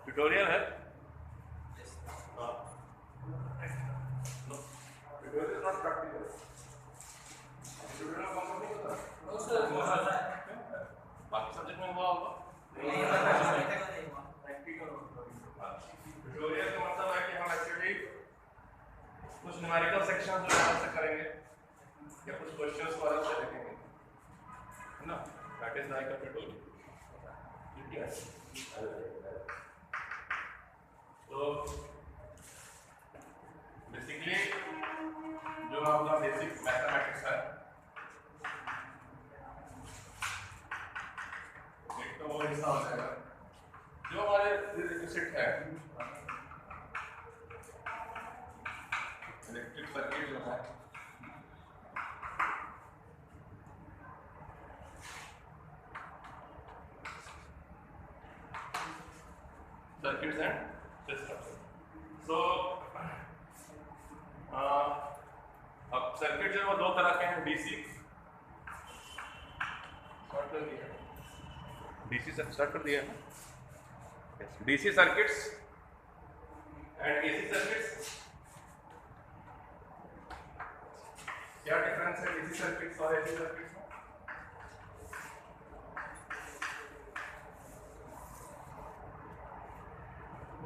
Tutorial है। बाकी subject में हुआ होगा। ट्यूटोरियल का मतलब है कि हम एक्चुअली कुछ न्यूमेरिकल सेक्शन जो अलग से करेंगे या कुछ क्वेश्चंस को अलग से देखेंगे, है ना। That is like a tutorial. ठीक है। तो बेसिकली जो आपका बेसिक मैथमेटिक्स है, एक तो वो हिस्सा हो जाएगा जो हमारे रिक्विजिट है, इलेक्ट्रिक सर्किट जो है, सर्किट्स एंड सिस्टम्स। सो अब सर्किट जो है वो दो तरह के हैं, डीसी स्टार्ट कर दिया है, DC circuits and AC circuits. क्या डिफरेंस है डीसी सर्किट्स और एसी सर्किट्स में?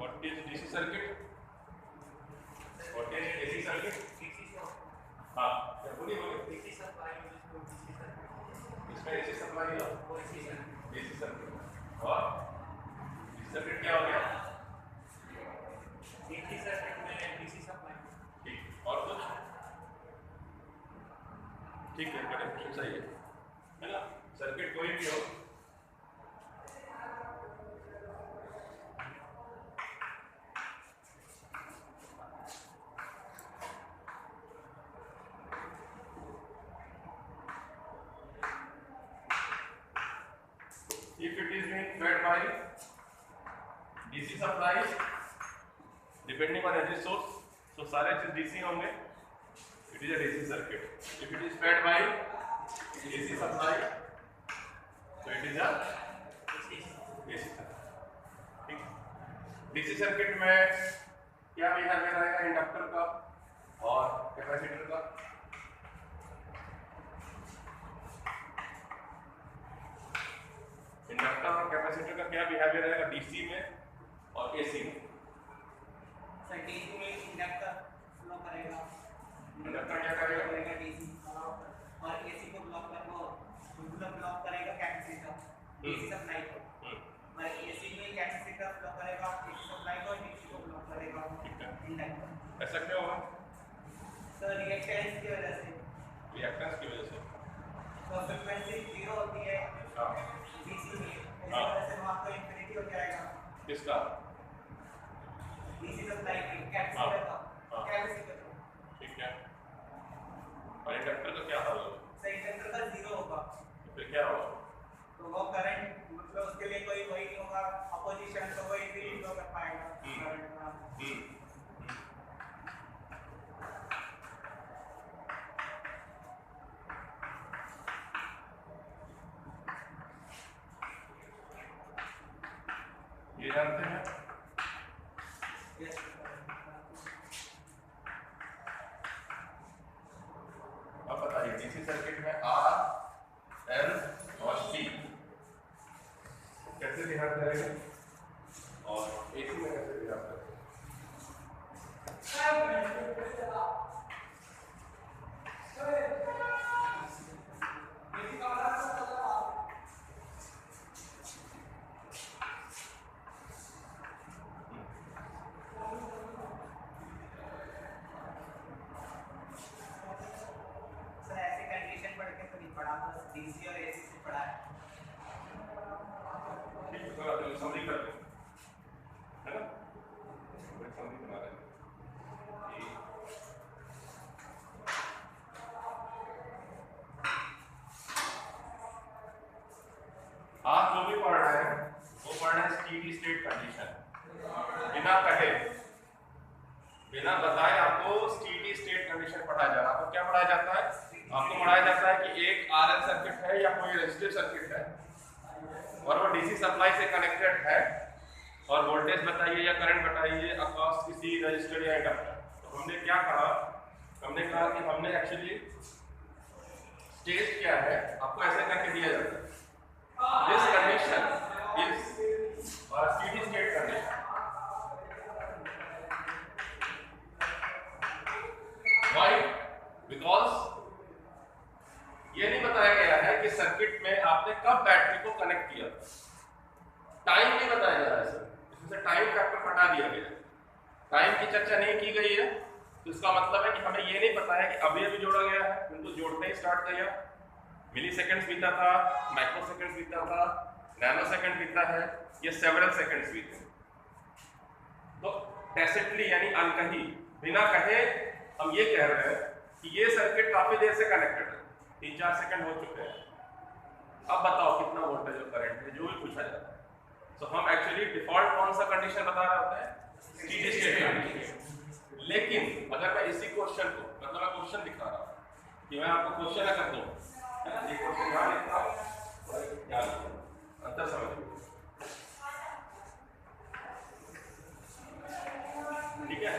What is DC circuit? What is AC circuit? हाँ, क्या बोलिए DC सप्लाई इसमें AC सप्लाई है, AC सर्किट। और DC सर्किट क्या हो गया? DC सर्किट में DC सप्लाई। ठीक, और कुछ? ठीक है, कनेक्शन सही है ना। सर्किट कोई भी हो, if it is being fed by DC supply depending on energy source, so सारे चीज DC होंगे, it is a DC circuit. If it is fed by AC supply, so it is a AC circuit. ठीक, DC circuit में क्या behaviour रहेगा inductor का और capacitor का? इंडक्टर और कैपेसिटर का क्या बिहेवियर रहेगा डीसी में और एसी में? सर डीसी में इंडक्टर फ्लो करेगा, इंडक्टर क्या करेगा? डीसी, और एसी को ब्लॉक करेगा कैपेसिटर डीसी सप्लाई को, और एसी में कैपेसिटर फ्लो करेगा एसी सप्लाई को, डीसी को ब्लॉक करेगा इंडक्टर। ऐसा क्यों होगा? सर रिएक्टेंस की वजह से। रिएक्टेंस की वजह से। तो फ्रीक्वेंसी 0 होती है डीसी में, इस वजह से वहां पर इंफिनिटी हो जाएगा। किसका? डीसी सप्लाई की कैपेसिटर का, कैपेसिटर का। ठीक है। और इंडक्टर का क्या हाल होगा? सर इंडक्टर का 0 होगा, फिर क्या होगा? तो वो करंट मतलब उसके लिए कोई वही नहीं होगा, अपोजिशन, तो वो इजीली फ्लो कर पाएगा करंट का। ये जानते हैं? अब बताइए डीसी सर्किट में आर, एल और सी कैसे बिहेव करेगा और एसी में कैसे बिहेव करेगा? डीसी और एसी से पढ़ा है। ठीक है, तो समझी कर लो, है ना? समझी बना रहे हैं। आप जो भी पढ़ रहे हैं वो पढ़ रहे हैं स्टेडी स्टेट कंडीशन, बिना कहे बिना बताए आपको स्टेडी स्टेट कंडीशन पढ़ाया जा रहा है। आपको क्या पढ़ाया जाता है? आपको पढ़ाया जाता है कि एक आरएल सर्किट है या कोई रेजिस्टिव सर्किट है और वो डीसी सप्लाई से कनेक्टेड है और वोल्टेज बताइए या करंट बताइए अक्रॉस किसी रजिस्टर या इंडक्टर, तो हमने क्या कहा, हमने कहा कि हमने एक्चुअली स्टेज क्या है आपको ऐसे करके दिया जाता है, this condition is steady state condition. Why? Because ये नहीं बताया गया है कि सर्किट में आपने कब बैटरी को कनेक्ट किया, टाइम नहीं बताया जा रहा है सर, इसमें से टाइम फैक्टर हटा दिया गया है, टाइम की चर्चा नहीं की गई है, तो इसका मतलब है कि हमें ये नहीं पता है कि अभी अभी जोड़ा गया है, उनको जोड़ते ही स्टार्ट किया, मिली सेकेंड्स बीता था, माइक्रो सेकेंड्स बीता था, नैनो सेकेंड बीता है, ये सेवरल सेकेंड्स बीते। तो टैसिटली यानी अनकही बिना कहे हम ये कह रहे हैं कि ये सर्किट काफी देर से कनेक्टेड है, 3-4 सेकंड हो चुके हैं, अब बताओ कितना वोल्टेज और करंट है, जो भी पूछा जाता है। तो हम एक्चुअली डिफॉल्ट कौन सा कंडीशन बता रहे होते हैं, स्टेडी स्टेट कंडीशन। लेकिन अगर मैं इसी क्वेश्चन को, मतलब मैं क्वेश्चन दिखा रहा हूं कि मैं आपको क्वेश्चन अगर दूं, है ना, ये क्वेश्चन यहां लिखता हूं, याद रखो, अंतर समझिए, ठीक है।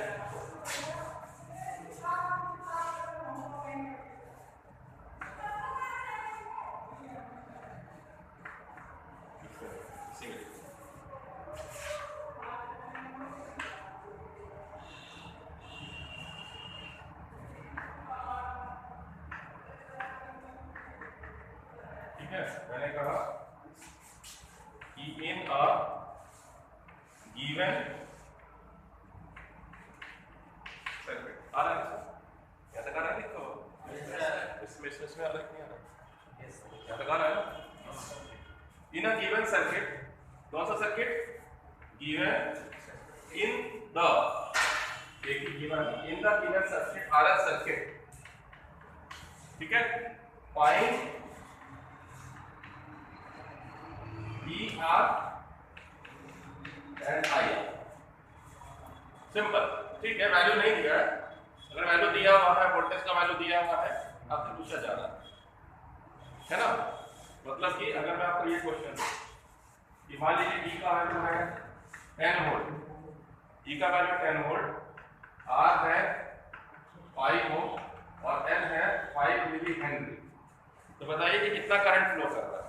मैंने कहा कि इन अ गिवन सर्किट, आ रहा है क्या तक आ रहा है, लिखो इसमें आ रहा है नहीं आ रहा, क्या तक आ रहा है, इन अ गिवन सर्किट, कौन सा सर्किट, गिवन इन द, देखिए given in the given circuit RL circuit, ठीक है, find VR and IR, simple, ठीक है, वैल्यू नहीं दिया है, अगर वैल्यू दिया हुआ है, वोल्टेज का वैल्यू दिया हुआ है, आपसे पूछा जा रहा है ना, मतलब कि अगर मैं आपको ये क्वेश्चन दूं कि मान लीजिए E का वैल्यू है 10 वोल्ट, E का वैल्यू 10 वोल्ट, R है 5 ओम और L है 5 मिली हेनरी, तो बताइए कि कितना करंट फ्लो कर रहा है,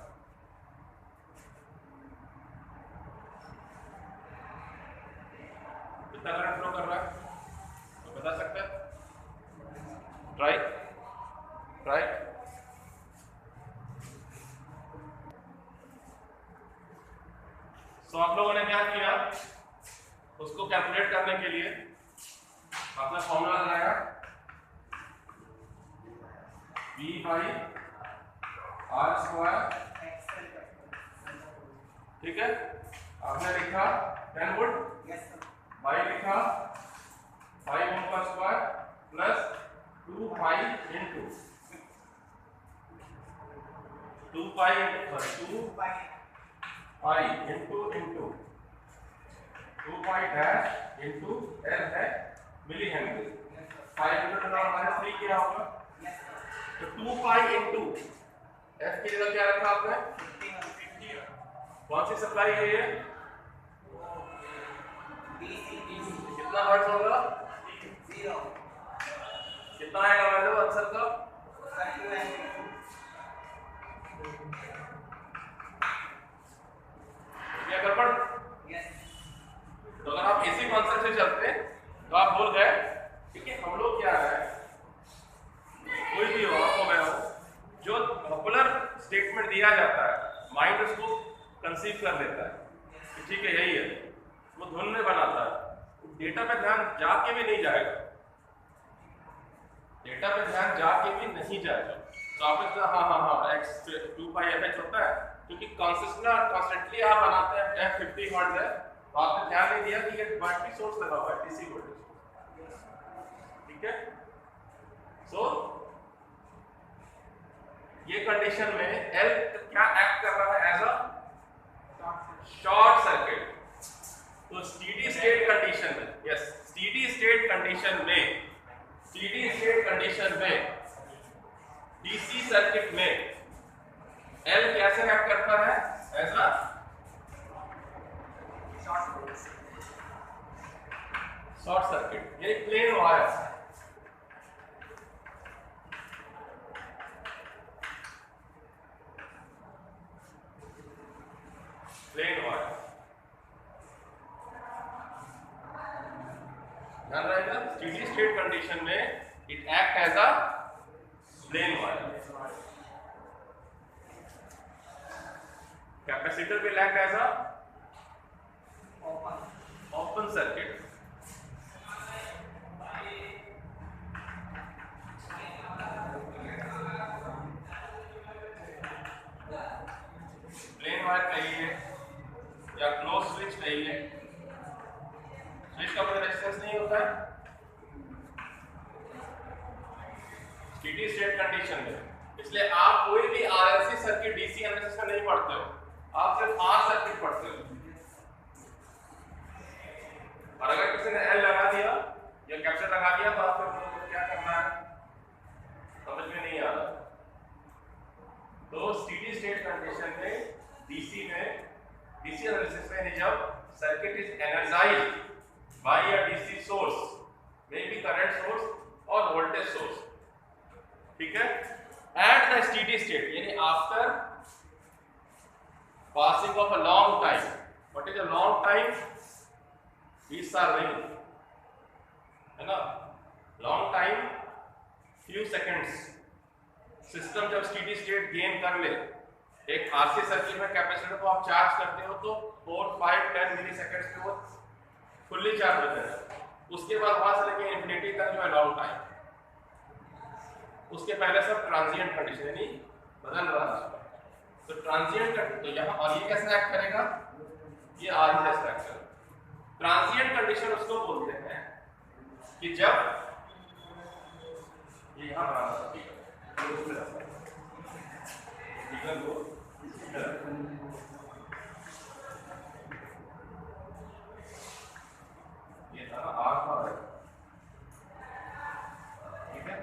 कितना करंट फ्लो कर रहा है, तो बता सकते हैं, ट्राई ट्राई, तो आप लोगों ने क्या किया, उसको कैलकुलेट करने के लिए आपने फॉर्मूला लगाया V/R², ठीक है, आपने लिखा 10 वोल्ट, y लिखा 5 ओम का स्क्वायर प्लस 2 पाई इंटू 2 पाई डैश इंटू L है मिली हेनरी, 5 इंटू 10 माइनस 3 क्या होगा, तो 2 पाई इंटू F की जगह क्या रखा आपने, 50, कौन सी सप्लाई है ये, कितना हर्ट्ज होगा, 0, कितना आएगा वैल्यू आंसर का, क्या गड़बड़, तो अगर आप इसी कॉन्सेप्ट से चलते तो आप बोल गए, क्योंकि हम लोग क्या है, कोई भी हो, आपको मैं हो, जो पॉपुलर स्टेटमेंट दिया जाता है माइंड उसको कंसीव कर लेता है कि ठीक है यही है, वो धुन में बनाता है, डेटा पे ध्यान जाके भी नहीं जाएगा, डेटा पे ध्यान जाके भी नहीं जाएगा, तो आप इसका हाँ x 2 पाई fh होता है, क्योंकि कॉन्स्टेंटली आप बनाते हैं f 50 हर्ट्ज है, तो आपने ध्यान नहीं दिया कि ये बैटरी सोर्स लगा हुआ है डीसी वोल्टेज, ठीक है। सो ये कंडीशन में L क्या एक्ट कर रहा है, एज अ शॉर्ट सर्किट, तो स्टेडी स्टेट कंडीशन में, यस स्टेडी स्टेट कंडीशन में डीसी सर्किट में L कैसे एक्ट करता है, एज अ शॉर्ट सर्किट यानी प्लेन वायर, प्लेन वायर ध्यान रहेगा। स्टेडी स्टेट कंडीशन में it act as a plain wire. Capacitor will act as a open circuit. Plain wire कहिए या क्लोज स्विच कहिए, स्विच का कोई रेजिस्टेंस नहीं होता है स्टेडी स्टेट कंडीशन में, इसलिए आप कोई भी आरएलसी सर्किट डीसी एनालिसिस में नहीं पढ़ते हो, आप सिर्फ आर सर्किट पढ़ते हो। और अगर किसी ने एल लगा दिया या कैपेसिटर लगा दिया तो आपको क्या करना है समझ में नहीं आ रहा। तो स्टेडी स्टेट कंडीशन में डीसी एनालिसिस में जब circuit is energised by a DC source, may be current source और वोल्टेज सोर्स, ठीक है, एट द स्टेडी स्टेट यानी after passing of a long time. What is a long time? These are ring, है ना, long time, few seconds. System जब steady state gain कर ले, एक आरसी सर्किट में कैपेसिटर को आप चार्ज करते हो तो 4, 5, 10 मिली सेकेंड्स में वो फुल्ली चार्ज हो जाएगा। उसके बाद वहां से लेके इंफिनिटी तक जो है लॉन्ग टाइम, उसके पहले सब ट्रांजिएंट कंडीशन यानी बदल रहा है। तो ट्रांजिएंट तो यहाँ, और ये कैसे एक्ट करेगा, ये आर ही जैसा एक्ट करेगा। ट्रांजिएंट कंडीशन उसको बोलते हैं कि जब ये यहाँ बनाना था, ठीक है, ये था आर का है, ठीक है,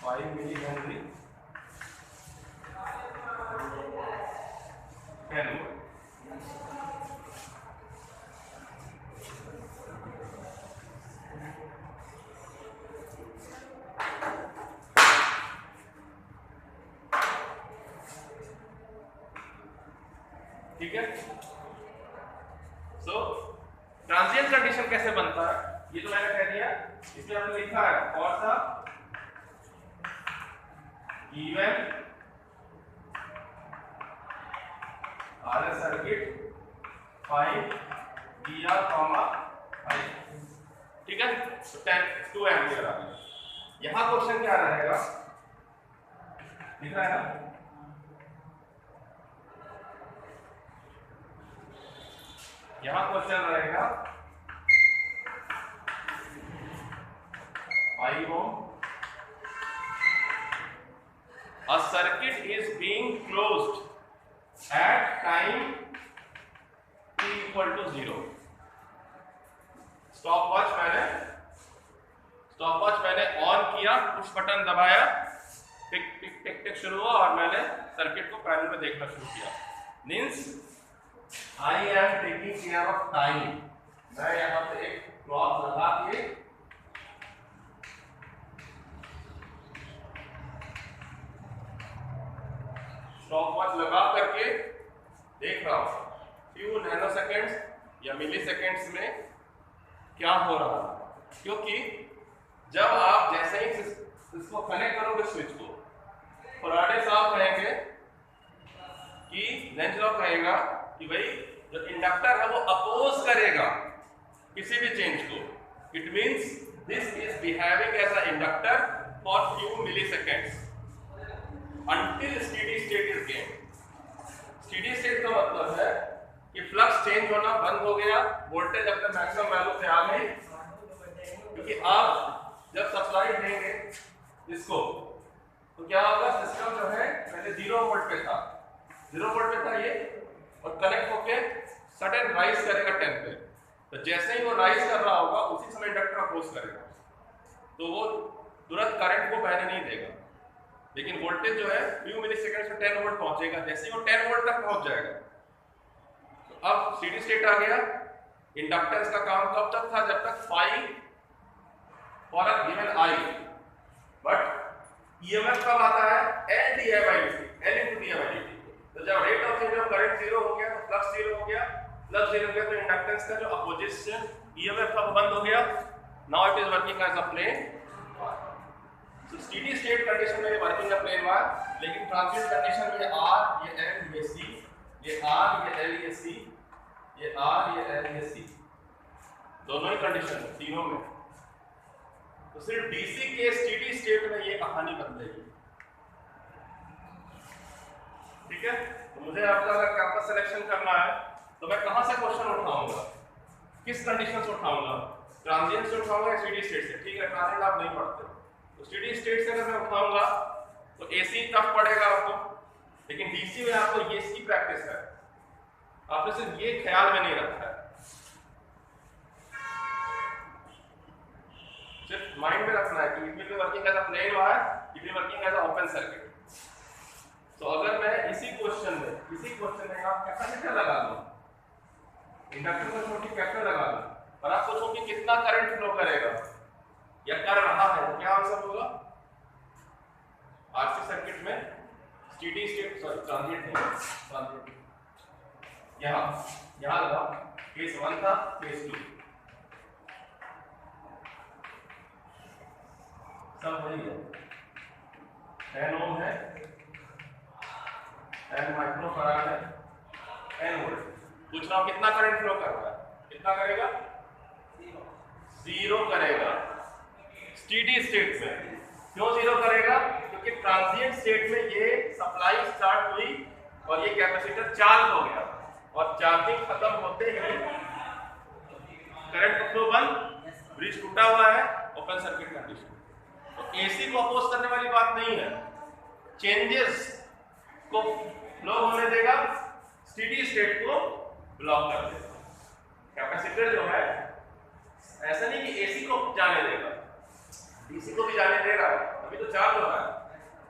5 मिली हेनरी 10 वोल्ट। ठीक है, सो ट्रांजिएंट कंडीशन कैसे बनता है ये तो मैंने कह दिया। इसमें आपने लिखा है कौन सा, इवन आरएस सर्किट 5 VR, 5, ठीक है, तो 2 एम्पियर आ गया। यहां क्वेश्चन क्या रहेगा, लिख रहा है ना, यहां क्वेश्चन रहेगा 5 ohm, a circuit is being closed at time t equal to 0। Stopwatch मैंने ऑन किया, पुश बटन दबाया, टिक टिक टिक टिक शुरू हुआ और मैंने सर्किट को पैनल में देखना शुरू किया। Means I am taking care of time. मैं यहां पे एक क्लॉक लगा के स्टॉपवॉच लगा करके देख रहा हूं फ्यू नैनो सेकेंड्स या मिली सेकेंड्स में क्या हो रहा है, क्योंकि जब आप जैसे ही इसको कनेक्ट करोगे स्विच को, फराडे साहब कहेंगे कि लेंज लॉ कहेगा कि भाई जो इंडक्टर है वो अपोज करेगा किसी भी चेंज को। It means this is behaving as a inductor for few milliseconds until steady state is gained। steady state का मतलब है कि फ्लक्स चेंज होना बंद हो गया, वोल्टेज अपने मैक्सिमम वैल्यू पे आ गई, क्योंकि आप जब सप्लाई देंगे इसको तो क्या होगा, सिस्टम जो है पहले 0 वोल्ट पे था, 0 वोल्ट पे था ये, और कनेक्ट होके सडन राइज करेगा 10 पे। तो जैसे ही वो राइज कर रहा होगा उसी समय इंडक्टर अपोज करेगा, तो वो तुरंत करंट को बहने नहीं देगा, लेकिन वोल्टेज जो है फ्यू मिली सेकेंड्स में 10 वोल्ट पहुंचेगा। जैसे ही वो 10 वोल्ट तक पहुंच जाएगा तो अब स्टेडी स्टेट आ गया। इंडक्टेंस का काम कब तक था? जब तक phi for a given I, but EMF कब आता है? L D I by D, L into D I by D. तो जब rate of change of current zero हो गया तो फ्लक्स जीरो हो गया, फ्लक्स जीरो हो गया तो इंडक्टेंस का जो अपोजिशन ईएमएफ था वो बंद हो गया। Now it is working as a plain. तो स्टेडी स्टेट कंडीशन में वर्किंग अ प्लेन वायर, लेकिन ट्रांजिएंट कंडीशन में आर, ये एल, ये सी, ये आर, ये एल, ये सी, ये आर, ये एल, ये सी, दोनों ही कंडीशन है तीनों में। तो सिर्फ डीसी के स्टेडी स्टेट में ये कहानी बदलेगी। ठीक है, तो मुझे आपका अगर कैंपस सिलेक्शन करना है तो मैं कहां से क्वेश्चन उठाऊंगा, किस कंडीशन से उठाऊंगा? ट्रांजिएंट से उठाऊंगा या स्टेडी स्टेट से? ठीक है, ट्रांजिएंट आप नहीं पढ़ते, तो स्टेडी स्टेट से अगर मैं उठाऊंगा तो एसी टफ पड़ेगा आपको, लेकिन डीसी में आपको ये इसकी प्रैक्टिस है, आपने सिर्फ ये ख्याल में नहीं रखा है, सिर्फ माइंड में रखना है कि it will be working as a plain wire, it will working as a open circuit. तो अगर मैं इसी क्वेश्चन में आप कैपेसिटर लगा दूं, इंडक्टर को छोड़ के कैपेसिटर लगा दूं और आप सोचो कि कितना करंट फ्लो करेगा या कर रहा है, तो क्या आंसर होगा? आरसी सर्किट में स्टेडी स्टेट, सॉरी ट्रांजिएंट नहीं, ट्रांजिएंट यहां लगा, केस 1 था, केस 2 सब वही है, 10 ओम है, 10 माइक्रो फराड है, 10 वोल्ट। पूछ रहा हूं कितना करंट फ्लो कर रहा है, कितना करेगा? जीरो करेगा स्टेडी स्टेट में। क्यों जीरो करेगा? क्योंकि ट्रांजिएंट स्टेट में ये सप्लाई स्टार्ट हुई और ये कैपेसिटर चार्ज हो गया, और चार्जिंग खत्म होते ही करंट फ्लो बंद, ब्रिज टूटा हुआ है, ओपन सर्किट कंडीशन। तो एसी को अपोज करने वाली बात नहीं है, चेंजेस को फ्लो होने देगा, स्टेडी स्टेट को ब्लॉक कर देगा। कैपेसिटर जो है ऐसा नहीं कि एसी को जाने देगा, डीसी को भी जाने दे रहा है, अभी तो चार्ज हो रहा है,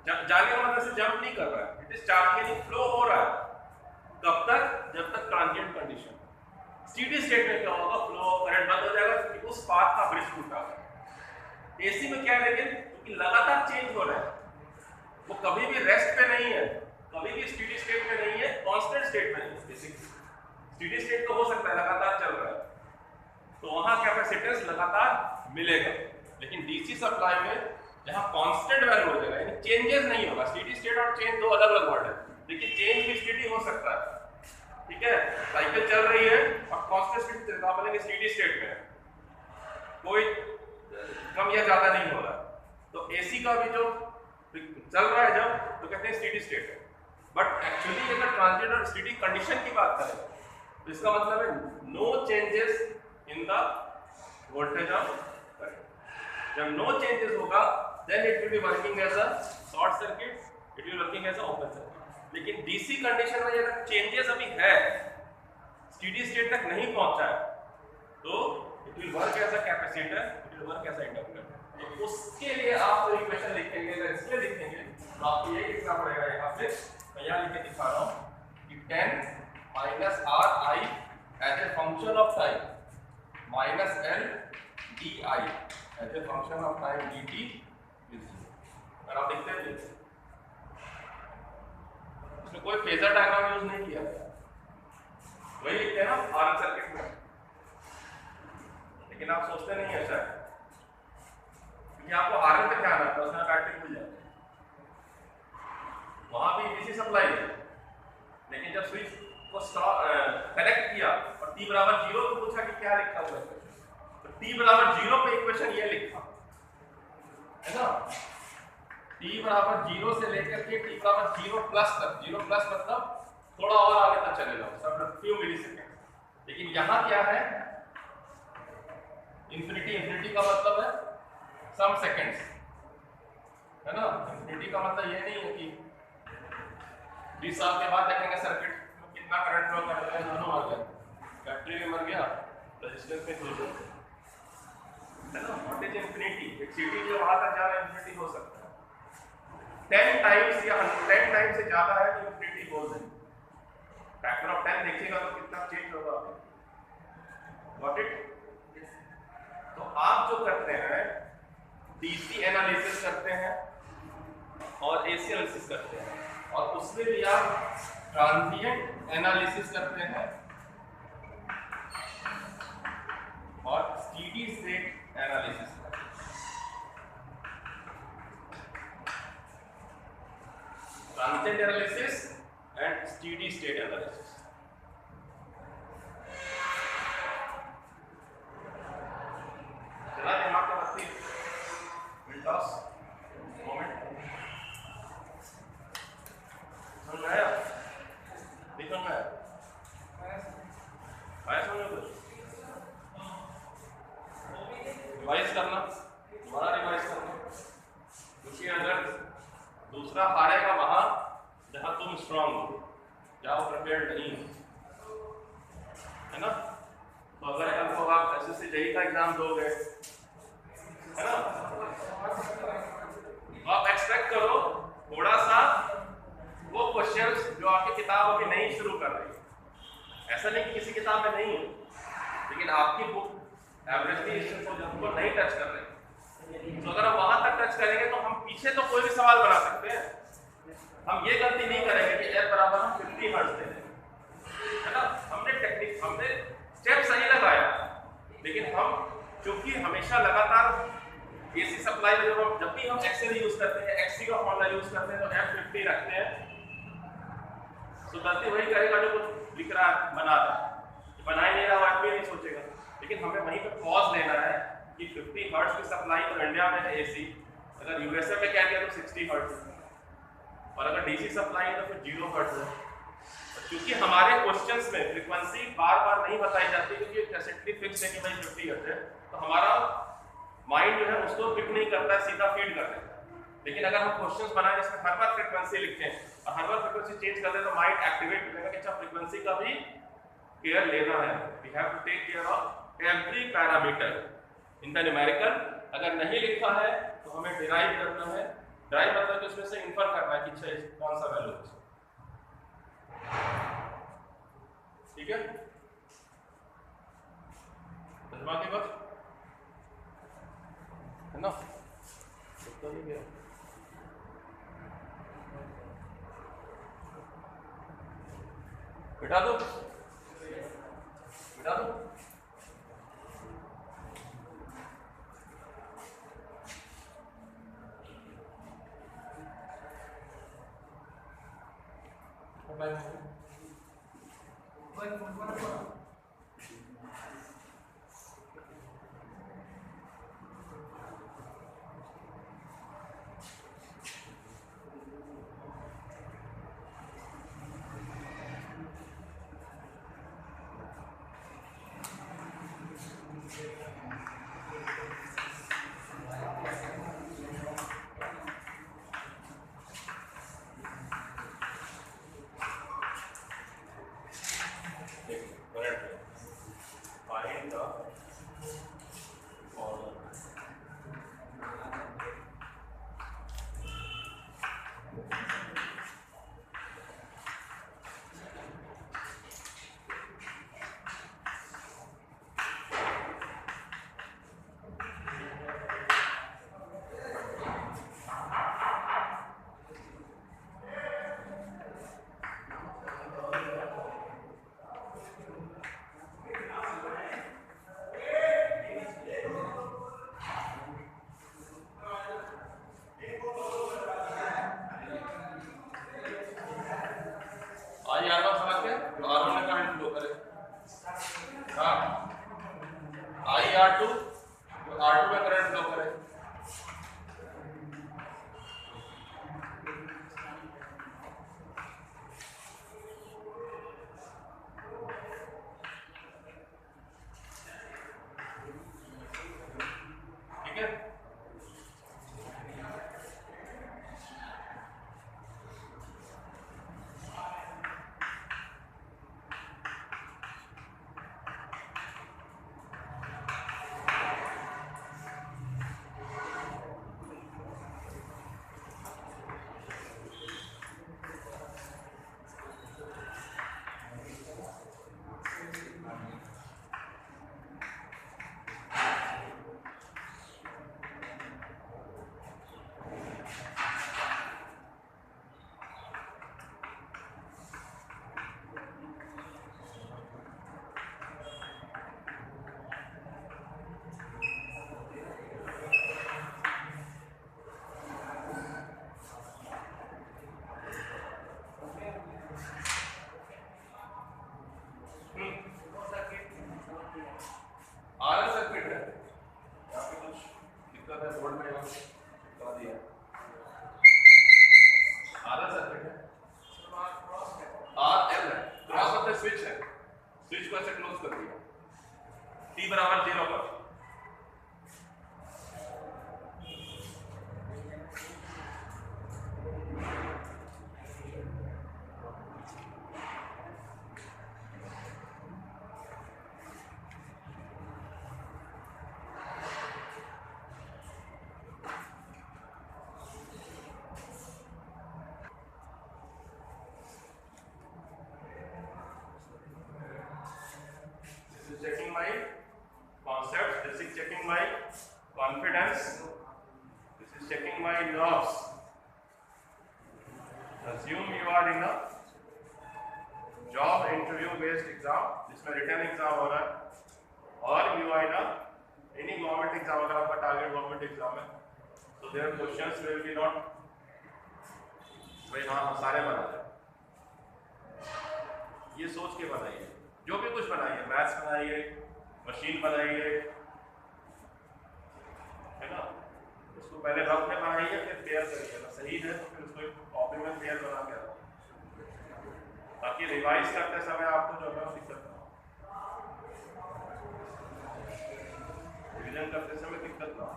जब जाने का मतलब से जंप नहीं कर रहा है, इट इज चार्ज के लिए फ्लो हो रहा है। कब तक? जब तक ट्रांजिएंट कंडीशन। स्टेडी स्टेट में क्या होगा? फ्लो करंट बंद हो जाएगा क्योंकि उस पाथ का ब्रिज टूटा है। एसी में क्या है लेकिन, क्योंकि लगातार चेंज हो रहा है, वो कभी भी रेस्ट पे नहीं है, कभी भी स्टेडी स्टेट में नहीं है, कांस्टेंट स्टेट में नहीं है। स्टेडी स्टेट तो हो सकता है लगातार चल रहा है, तो वहां कैपेसिटेंस लगातार मिलेगा, लेकिन डीसी सप्लाई में जहां कांस्टेंट वैल्यू हो जाएगा, यानी चेंजेस नहीं होगा। स्टेडी स्टेट और चेंज दो अलग अलग वर्ड है, लेकिन चेंज भी स्टेडी हो सकता है। ठीक है, साइकिल चल रही है और कांस्टेंट स्पीड आप बोलेंगे स्टेडी स्टेट में है, कोई कम या ज्यादा नहीं हो रहा, तो एसी का भी जो चल रहा है जब, तो कहते हैं स्टेडी स्टेट है। बट एक्चुअली अगर ट्रांजिएंट और स्टेडी कंडीशन की बात करें तो इसका मतलब है no changes in the voltage of current. जब नो चेंजेस होगा then it will be working as a short circuit, it will working as a open circuit. लेकिन डीसी कंडीशन में अगर चेंजेस अभी है, स्टेडी स्टेट तक नहीं पहुंचा है, तो it will work as a capacitor, it will work as a inductor. तो उसके लिए आप जो इक्वेशन लिखेंगे, अगर इसमें लिखेंगे तो आपको ये लिखना पड़ेगा, यहाँ पे मैं यहाँ लिख के दिखा रहा हूँ कि 10 minus R I as a function of time minus L D I as a function of time D T. अगर आप देखते हैं इसमें कोई फेजर डायग्राम यूज नहीं किया गया, वही लिखते हैं ना आर सर्किट में, लेकिन आप सोचते नहीं है ऐसा, क्योंकि आपको आर पे ध्यान रखता है, उसमें बैटरी खुल जाती है, वहां भी डीसी सप्लाई है, लेकिन जब स्विच को कनेक्ट किया और t बराबर 0 तो पूछा कि क्या लिखा हुआ है, तो t बराबर 0 पे इक्वेशन ये लिखा है ना, t बराबर 0 से लेकर के t बराबर 0 प्लस तक, 0 प्लस मतलब थोड़ा और आगे तक चलेगा, सब फ्यू मिली सेकेंड। लेकिन यहाँ क्या है, इंफिनिटी, इंफिनिटी का मतलब है सम सेकंड्स, है ना। इंफिनिटी का मतलब ये नहीं है कि 20 साल के बाद देखेंगे सर्किट में कितना करंट फ्लो कर रहा है, दोनों मर गए, बैटरी भी मर गया, रेजिस्टेंस में खुल गया, है ना। What is infinity? एक सिटी जो वहां तक जा रहा है इंफिनिटी हो सकता है 10 टाइम्स या 10 टाइम्स से ज्यादा है तो इंफिनिटी बोल देंगे। फैक्टर ऑफ 10 देखिएगा तो कितना चेंज एनालिसिस करते हैं, और उसमें भी आप ट्रांजिएंट एनालिसिस करते हैं और स्टेडी स्टेट एनालिसिस करते हैं। Transient analysis and steady state analysis. चला दिमाग में बत्ती विंडोज मोमेंट समझ में आया? नहीं समझ में आया? आया समझ में? कुछ रिवाइज करना, दोबारा रिवाइज करना, क्योंकि अगर दूसरा हारेगा वहां जहां तुम स्ट्रांग हो, जहां प्रिपेयर्ड नहीं हो, है ना? तो अगर कल को आप एसएससी जेईई का एग्जाम दोगे, है ना, तो आप एक्सपेक्ट करो थोड़ा सा वो क्वेश्चंस जो आपकी किताब अभी नहीं शुरू कर रही है। ऐसा नहीं कि किसी किताब में नहीं है, लेकिन आपकी बुक एवरेजली इसको हमको नहीं टच कर रहे, तो अगर हम वहां तक टच करेंगे तो हम पीछे तो कोई भी सवाल बना सकते हैं। हम ये गलती नहीं करेंगे कि एफ बराबर हम 50 हर्ट्ज दे दें, है ना? हमने स्टेप सही लगाया, लेकिन हम क्योंकि हमेशा लगातार एसी सप्लाई में जब भी हम एक्सेल यूज करते हैं, एक्सी का फॉर्मूला यूज करते हैं, तो F50 रखते हैं, तो गलती वही करेगा जो कुछ लिख रहा है, बना रहा है, बना ही नहीं रहा, वो F नहीं सोचेगा। लेकिन हमें वहीं पे पॉज लेना है कि 50 हर्ट्ज की सप्लाई तो इंडिया में है एसी, अगर यूएसए में क्या किया तो 60 हर्ट्ज है, और अगर डीसी सप्लाई है तो फिर 0 हर्ट्ज है। क्योंकि हमारे क्वेश्चंस में फ्रीक्वेंसी बार-बार नहीं बताई जाती, क्योंकि कैसेटली फिक्स है कि भाई 50 हर्ट्ज है, तो हमारा माइंड जो है उसको पिक नहीं करता है, सीधा फीड कर देता है। लेकिन अगर हम क्वेश्चंस बनाएं जिसमें हर बार फ्रीक्वेंसी लिखते हैं और हर बार फ्रीक्वेंसी चेंज कर दें, तो माइंड एक्टिवेट हो जाएगा कि अच्छा फ्रीक्वेंसी का भी केयर लेना है, we have to take care of every parameter in the numerical. अगर नहीं लिखा है तो हमें डिराइव करना है, डिराइव मतलब कि उसमें से इन्फर करना है कि अच्छा कौन सा वैल्यू है, ठीक है? तर्जुमा के वक्त है ना, तो नहीं गया बिठा दो, बिठा दो। R2 जो R2 में करंट फ्लो करे, ठीक है? C बराबर 0 पर checking my concepts, this is checking my confidence, this is checking my nerves. Assume you are in a job interview based exam, जिसमें written exam हो रहा है और you are in a any government exam, अगर आपका target government exam है so their questions will be not भाई हाँ सारे बना है, ये सोच के बनाइए, जो भी कुछ बनाइए, मैथ्स बनाइए, मशीन बनाइए, है ना, उसको पहले रफ में बनाइए फिर पेयर करिए, ना सही है तो फिर उसको एक कॉपी में पेयर बना के रखिए ताकि रिवाइज करते समय आपको जो है वो दिक्कत ना हो, रिवीजन करते समय दिक्कत ना हो।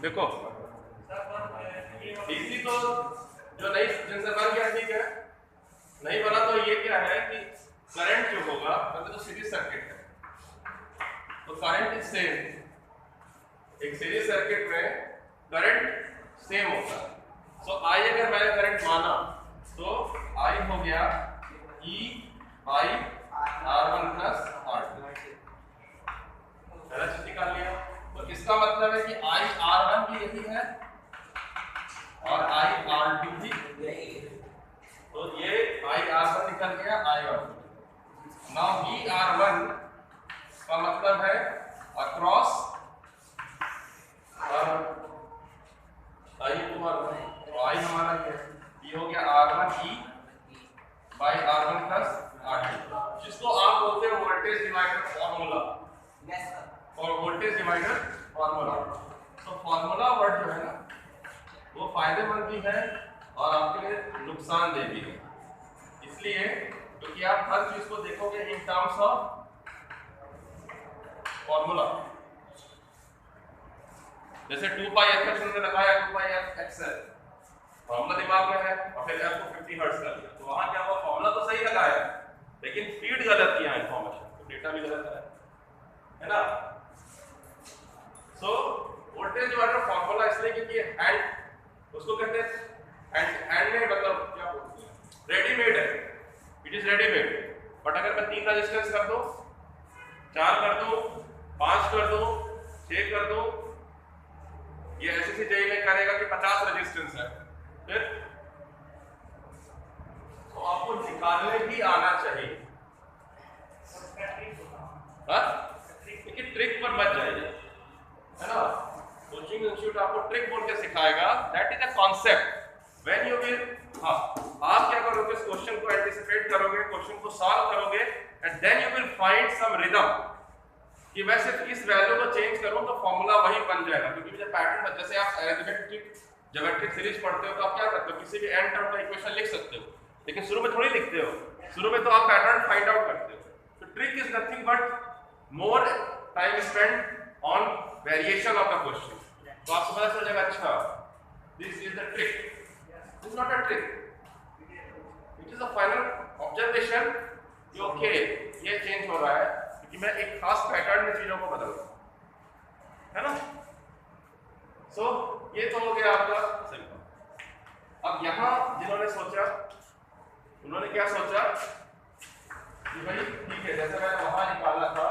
देखो डीसी तो जो नई जिनसे बन गया ठीक है, नहीं बना तो ये क्या है कि करंट जो होगा मतलब तो सीरीज सर्किट है तो करंट इज सेम, एक सीरीज सर्किट में करंट सेम होता है। सो आई अगर मैंने करंट माना तो आई हो गया ई आई R1 प्लस R2, पहला चीज निकाल लिया। तो इसका मतलब है कि आई R1 भी यही है और आई R2 भी, तो ये आई R1 निकल गया आई R2। नाउ V R1 का मतलब है अक्रॉस आई टू R1, तो आई हमारा ये हो गया R1 E by R1 plus R2, जिसको आप बोलते हैं वोल्टेज डिवाइडर फॉर्मूला और वोल्टेज डिवाइडर फॉर्मूला। तो फॉर्मूला वर्ड जो है ना वो फायदेमंद भी है और आपके लिए नुकसानदेह भी है, इसलिए क्योंकि आप हर चीज को देखोगे इन टर्म्स ऑफ फॉर्मूला। जैसे 2 पाई f हमने लगाया 2 पाई f xl फॉर्मूला दिमाग में है और फिर f को 50 हर्ट्ज कर लिया, तो वहां क्या हुआ, फॉर्मूला तो सही लगाया लेकिन फीड गलत किया इंफॉर्मेशन, तो डेटा भी गलत है ना। सो वोल्टेज डिवाइडर फॉर्मूला इसलिए क्योंकि हैंड उसको कहते हैं हैंडमेड, मतलब क्या बोलते हैं रेडीमेड है, इट इज रेडीमेड। बट अगर मैं 3 रेजिस्टेंस कर दूं, 4 कर दूं, 5 कर दूं, 6 कर दूं, ये ऐसे जेई में करेगा कि 50 रेजिस्टेंस है, फिर तो आपको निकालने भी आना चाहिए। ट्रिक पर मत जाइए, है ना। कोचिंग इंस्टीट्यूट आपको ट्रिक बोल के सिखाएगा, that is a concept. When you will, हाँ आप क्या करोगे, इस क्वेश्चन को एंटिसिपेट करोगे, क्वेश्चन को सॉल्व करोगे and then you will find some rhythm कि मैं सिर्फ इस वैल्यू को चेंज करूं तो फॉर्मूला वही बन जाएगा। क्योंकि मुझे पैटर्न है, जैसे आप अरिथमेटिक ज्योमेट्रिक सीरीज पढ़ते हो तो आप क्या करते हो, किसी भी n टर्म का इक्वेशन लिख सकते हो, लेकिन शुरू में थोड़ी लिखते हो, शुरू में तो आप पैटर्न फाइंड आउट करते हो। तो trick is nothing but more time spend on variation of the question. तो आपको पता चल जाएगा अच्छा this is the trick, this is not a trick, it is a final observation कि ओके ये चेंज हो रहा है क्योंकि मैं एक खास पैटर्न में चीजों को बदल रहा हूं, है ना। सो ये तो हो गया आपका सिंपल। अब यहां जिन्होंने सोचा उन्होंने क्या सोचा कि भाई ठीक है, जैसे मैंने वहां निकाला था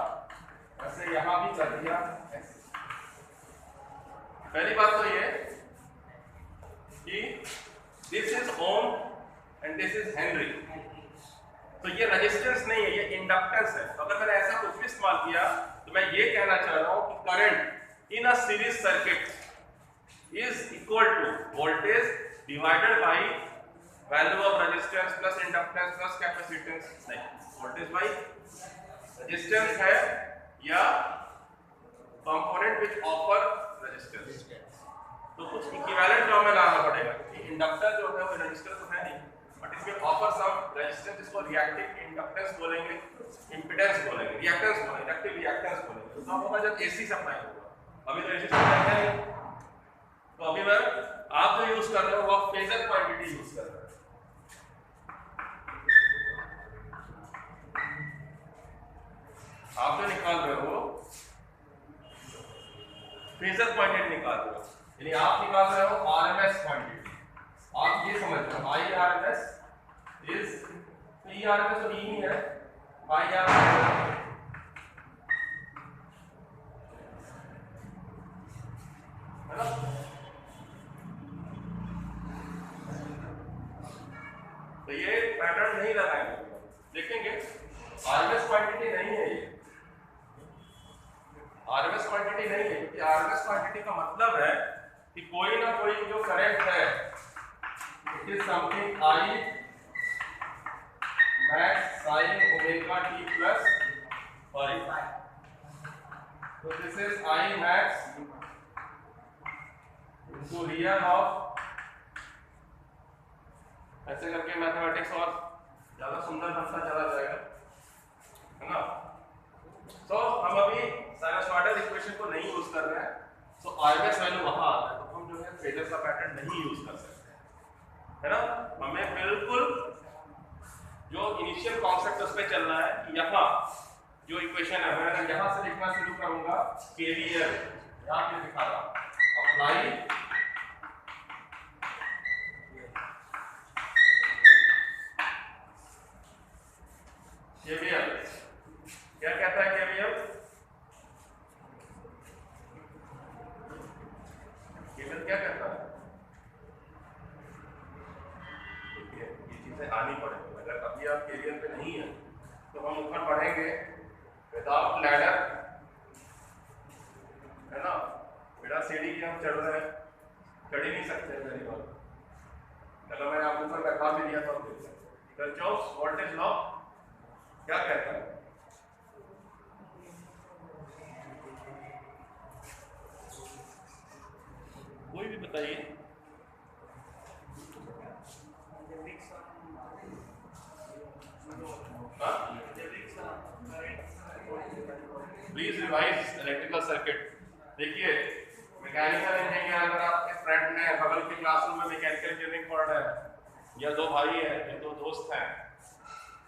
वैसे यहां भी कर दिया। पहली बात तो ये कि this is ohm and this is Henry, तो ये रेजिस्टेंस नहीं है, ये इंडक्टेंस है। तो अगर मैंने ऐसा कुछ भी इस्तेमाल किया तो मैं ये कहना चाह रहा हूं कि current in a series circuit is equal to voltage divided by value of resistance plus inductance plus capacitance, नहीं वोल्टेज बाय रेजिस्टेंस है या कंपोनेंट विच ऑफर रेजिस्टेंस। तो कुछ इक्विवेलेंट टर्म में लाना पड़ेगा क्योंकि इंडक्टर जो है वो रेजिस्टर तो है नहीं, बट इसमें ऑफर सम रेजिस्टेंस, जिसको रिएक्टिव इंडक्टेंस बोलेंगे, इंपेडेंस बोलेंगे, रिएक्टेंस बोलेंगे, रिएक्टिव रिएक्टेंस बोलेंगे। तो तब होगा जब एसी सप्लाई होगा। अभी तो एसी सप्लाई है नहीं, तो अभी मैं आप जो यूज कर रहे हो वो आप फेजर क्वांटिटी यूज कर रहे हो। आप जो निकाल रहे हो फेजर क्वांटिटी निकाल रहे हो, यानी आप निकाल रहे हो आरएमएस क्वांटिटी। आप ये समझ रहे हो आई आरएमएस इज, तो ई आरएमएस तो ई है, आई आरएमएस है ना। तो ये पैटर्न नहीं लगाएंगे, देखेंगे आरएमएस क्वांटिटी नहीं है ये, आरएमएस क्वांटिटी नहीं है, क्योंकि आरएमएस क्वांटिटी का मतलब है कि कोई ना कोई जो करंट है it is something I max sine omega t plus phi. तो this is I max into real of, ऐसे करके मैथमेटिक्स और ज्यादा सुंदर बनता चला जाएगा, है ना। तो हम अभी साइनसॉइडल इक्वेशन को नहीं यूज कर रहे हैं, तो आरएमएस वैल्यू वहां आता है, तो हम जो है फेजर का पैटर्न नहीं यूज कर सकते, है ना। हमें बिल्कुल जो इनिशियल कॉन्सेप्ट उस पे चलना है कि यहाँ जो इक्वेशन है, मैं अगर यहाँ से लिखना शुरू करूंगा केवीएल, यहाँ पे लिखा रहा अप्लाई केवीएल, क्या कहता है केवीएल? केवीएल क्या कहता है? देखिए ये चीजें आनी पड़ेगी, अगर अभी आप केवीएल पे नहीं है तो हम ऊपर पढ़ेंगे विदाउट लैडर, है ना। बिना सीढ़ी के हम चढ़ रहे हैं, चढ़ ही नहीं सकते मेरी बात। चलो मैंने आपको ऊपर बैठा भी दिया था, किरचॉफ्स वोल्टेज लॉ क्या कहता है? कोई भी बताइए। Please revise electrical circuit. देखिए मैकेनिकल इंजीनियर, अगर आपके फ्रेंड ने बगल के क्लासरूम में मैकेनिकल इंजीनियरिंग पढ़ रहा है, या दो भाई हैं या दो दोस्त हैं,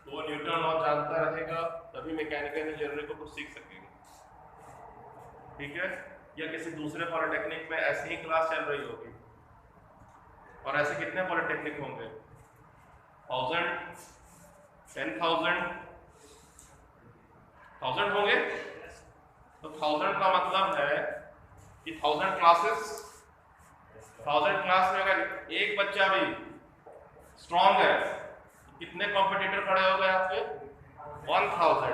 तो वो न्यूटन लॉ जानता रहेगा तभी मैकेनिकल इंजीनियरिंग को कुछ सीख सकेगा, ठीक है। या किसी दूसरे पॉलिटेक्निक में ऐसी ही क्लास चल रही होगी, और ऐसे कितने पॉलिटेक्निक होंगे? 1000, 1000 होंगे। तो 1000 का मतलब है कि 1000 क्लासेस, 1000 क्लास में अगर एक बच्चा भी स्ट्रॉन्ग है तो कितने कॉम्पिटिटर खड़े हो गए आपके? 1000।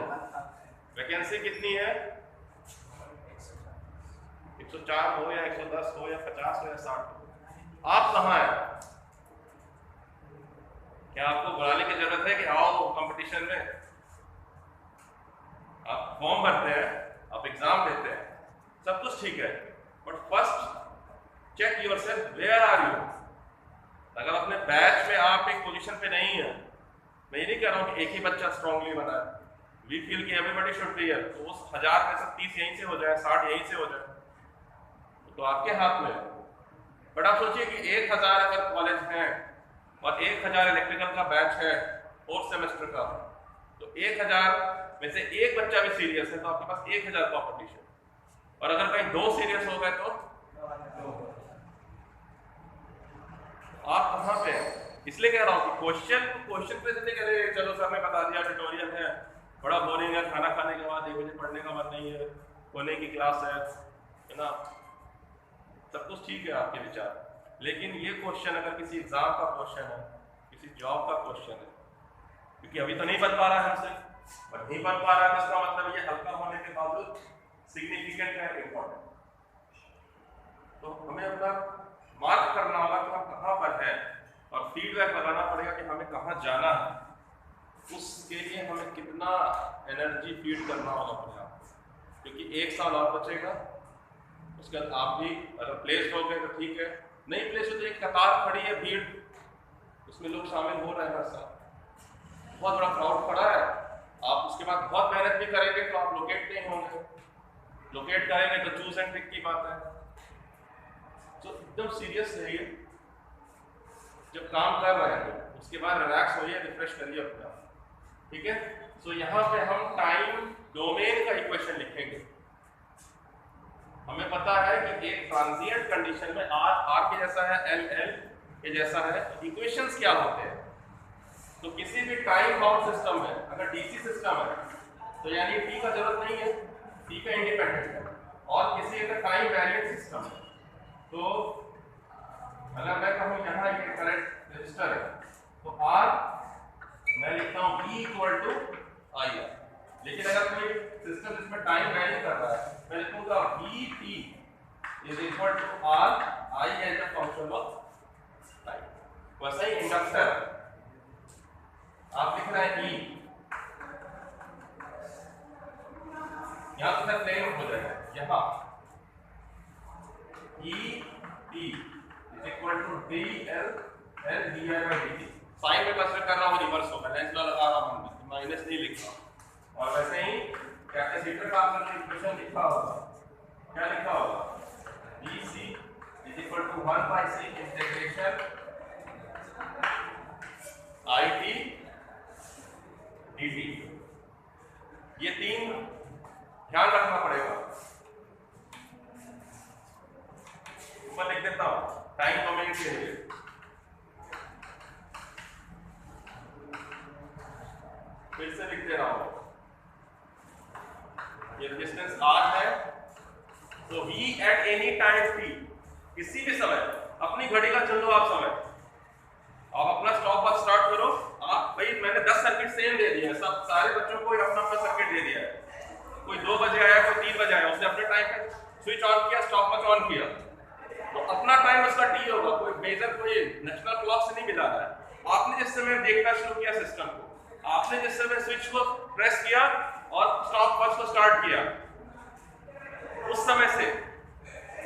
वैकेंसी कितनी है? 104 हो या 110 हो या 50 हो या 60 हो। आप कहाँ हैं? क्या आपको बुलाने की जरूरत है कि आओ कंपटीशन में? आप फॉर्म भरते हैं, आप एग्जाम देते हैं, सब कुछ ठीक है, but first check yourself, where are you. अगर अपने बैच में आप एक पोजीशन पे नहीं है, मैं ये नहीं कह रहा हूँ कि एक ही बच्चा स्ट्रांगली बना है, वी फील कि एवरीबॉडी शुड बी हियर, तो उस 1000 में से 30 यहीं से हो जाए, 60 यहीं से हो जाए, तो आपके हाथ में है। बट आप सोचिए कि 1000 अगर कॉलेज है और 1000 इलेक्ट्रिकल का बैच है 4th सेमेस्टर का, तो 1000 में से एक बच्चा भी सीरियस है तो आपके पास 1000 कॉम्पिटिशन, और अगर कहीं 2 सीरियस हो गए तो आप कहाँ पे हैं? इसलिए कह रहा हूँ कि क्वेश्चन पे नहीं कह रहे चलो सर ने बता दिया ट्यूटोरियल है, बड़ा बोरिंग है, खाना खाने के बाद 1 बजे पढ़ने का मन नहीं है, होने की क्लास है ना, सब कुछ ठीक है आपके विचार, लेकिन ये क्वेश्चन अगर किसी एग्जाम का क्वेश्चन है, किसी जॉब का क्वेश्चन है, क्योंकि अभी तो नहीं बन पा रहा है हमसे, और नहीं बन पा रहा है इसका मतलब ये हल्का होने के बावजूद सिग्निफिकेंट है, इम्पोर्टेंट। तो हमें अपना मार्क करना होगा कि हम कहाँ पर हैं, और फीडबैक लगाना पड़ेगा कि हमें कहाँ जाना है, उसके लिए हमें कितना एनर्जी फीड करना होगा अपने आप, क्योंकि 1 साल और बचेगा, उसके बाद आप भी अगर प्लेस हो गए तो ठीक है, नहीं प्लेस हो तो एक कतार खड़ी है, भीड़, उसमें लोग शामिल हो रहे हैं हर साल, बहुत बड़ा क्राउड खड़ा है, आप उसके बाद बहुत मेहनत भी करेंगे तो आप लोकेट नहीं होंगे, लोकेट करेंगे तो चूज एंड ट्रिक की बात है। तो एकदम सीरियस रहिए, जब काम कर रहे हैं तो उसके बाद रिलैक्स होइए, रिफ्रेश करिए अपना, ठीक है। सो यहाँ पे हम टाइम डोमेन का इक्वेशन लिखेंगे। हमें पता है कि एक ट्रांजिएंट कंडीशन में आर के जैसा है, एल के जैसा है, इक्वेशंस क्या होते हैं। तो किसी भी टाइम बाउंड सिस्टम में अगर डीसी सिस्टम है तो यानी टी का जरूरत नहीं है, टी का इंडिपेंडेंट है, और किसी अगर टाइम वेरिएंट सिस्टम है तो अगर मैं कहूँ यहाँ ये करंट रजिस्टर है तो आर मैं लिखता हूँ E equal to I R, लेकिन अगर कोई सिस्टम जिसमें टाइम वैरी कर रहा है मैं लिखूंगा V T is equal to R I as a function of time. वैसे ही इंडक्टर आप लिख रहे हैं ई, यहां से प्लेन हो जाएगा, यहाँ E T is equal to D L L D I by D T. Sine में कंसीडर कर रहा हूँ रिवर्स होगा, नेचुरल लगा रहा हूँ, माइनस नहीं लिख रहा। और वैसे ही कैपेसिटर का आपने इक्वेशन लिखा होगा, क्या लिखा होगा, BC is equal to 1 by C integration IT dt। ये तीन ध्यान रखना पड़ेगा, ऊपर लिख देता हूं टाइम डोमेन के लिए। फिर से लिख दे रहा हूं, ये रेजिस्टेंस R है, तो V at any time t, किसी भी समय अपनी घड़ी का चुन लो आप समय, आप अपना स्टॉप वॉच स्टार्ट करो। आप भाई मैंने 10 सर्किट सेम दे दिए हैं, सब सारे बच्चों को अपना अपना सर्किट दे दिया है, कोई 2 बजे आया, कोई 3 बजे आया, उसने अपने टाइम पे स्विच ऑन किया, स्टॉप वॉच ऑन किया, तो अपना टाइम उसका टी होगा, कोई मेजर कोई नेशनल क्लॉक से नहीं मिला रहा है। आपने जिस समय देखना शुरू किया सिस्टम को, आपने जिस समय स्विच को प्रेस किया और स्टॉप वॉच को स्टार्ट किया, उस समय से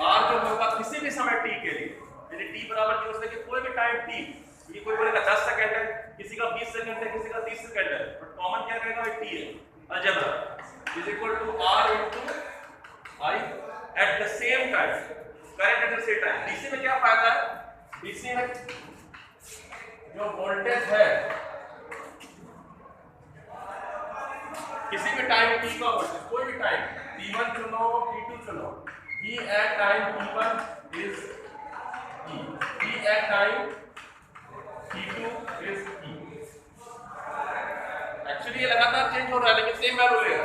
आर जो होगा किसी भी समय टी के लिए, यानी टी बराबर की उससे कि कोई भी टाइम टी, ये कोई बोलेगा 10 सेकंड है, किसी का 20 सेकंड है, किसी का 30 सेकंड है, बट कॉमन क्या रहेगा, वो टी है, algebra is equal to R into I at the same time, correct at the same time. DC में क्या फायदा है, डीसी में जो वोल्टेज है किसी भी टाइम t का वोल्टेज, कोई भी टाइम t1 चुनो, t2 चुनो, e at time t1 is e, e at time t2 is e। Actually ये लगातार चेंज हो रहा है लेकिन सेम वैल्यू लेगा,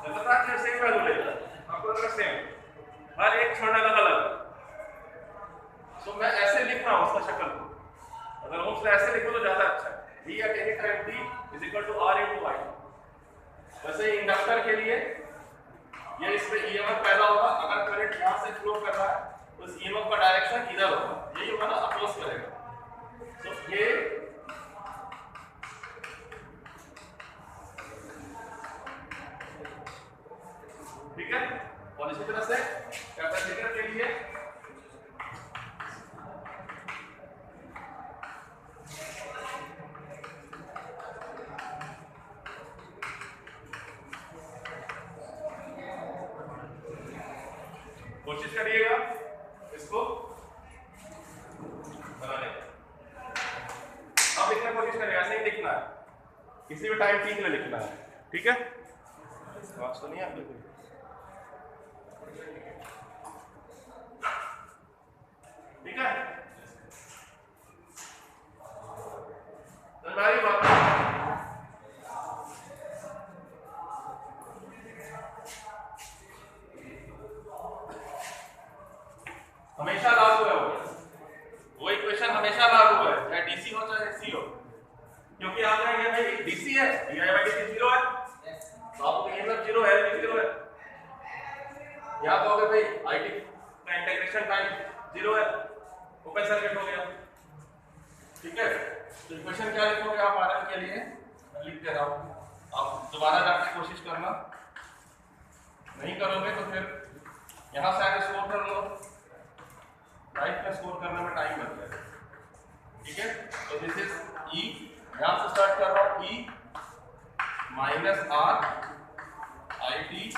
लगातार सेम वैल्यू लेगा, आपको लग सेम, हर एक क्षण अलग अलग। तो मैं ऐसे लिख रहा हूँ उसका शक्ल को, अगर हम उसको ऐसे लिखो तो ज्यादा अच्छा है, e at any time t is equal to r into I। वैसे ही इंडक्टर के लिए ये इसमें ईएमएफ पैदा होगा, अगर करंट यहां से फ्लो कर रहा है तो इस ईएमएफ का डायरेक्शन इधर होगा, यही होगा ना, अपोज करेगा। तो ये ठीक है। और इसी तरह से कैपेसिटर के लिए कोशिश करिएगा इसको बनाने की। अब लिखने की कोशिश करिए, ऐसे ही लिखना है, किसी भी टाइम t के लिए लिखना है, ठीक है। बात सुनिए आप बिल्कुल, ठीक है। तो हमारी बात हमेशा लागू है, वो इक्वेशन हमेशा लागू है, चाहे डीसी हो चाहे एसी हो, क्योंकि आप कहेंगे भाई डीसी है, D I by D T 0 है, तो आपको ईएमएफ 0 है, डी 0 है, या तो कहोगे भाई आईटी का इंटीग्रेशन टाइम 0 है, ओपन सर्किट हो गया, ठीक है। तो इक्वेशन क्या लिखोगे आप आरएल के लिए, लिख दे रहा हूँ, आप दोबारा जाके कोशिश करना, नहीं करोगे तो फिर यहाँ से आगे स्कोर कर लो, राइट में स्कोर करने में टाइम लग जाएगा। ठीक है, तो दिस इज ई, यहाँ से स्टार्ट कर रहा हूँ, e minus R I T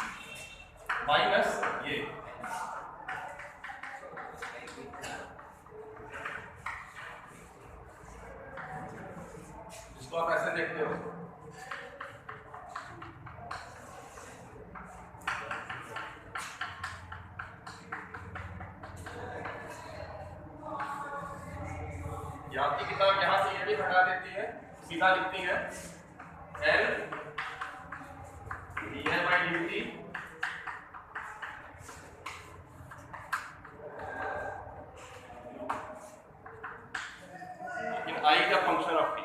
minus ये, इसको आप ऐसे देखते हो, आपकी किताब यहाँ से ये भी हटा देती है, सीधा लिखती है L di/dt इन I का फंक्शन ऑफ t।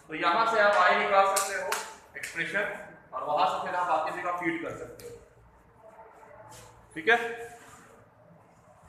तो यहाँ से आप I निकाल सकते हो एक्सप्रेशन, और वहां से फिर आप आगे जगह फीड कर सकते हो। ठीक है।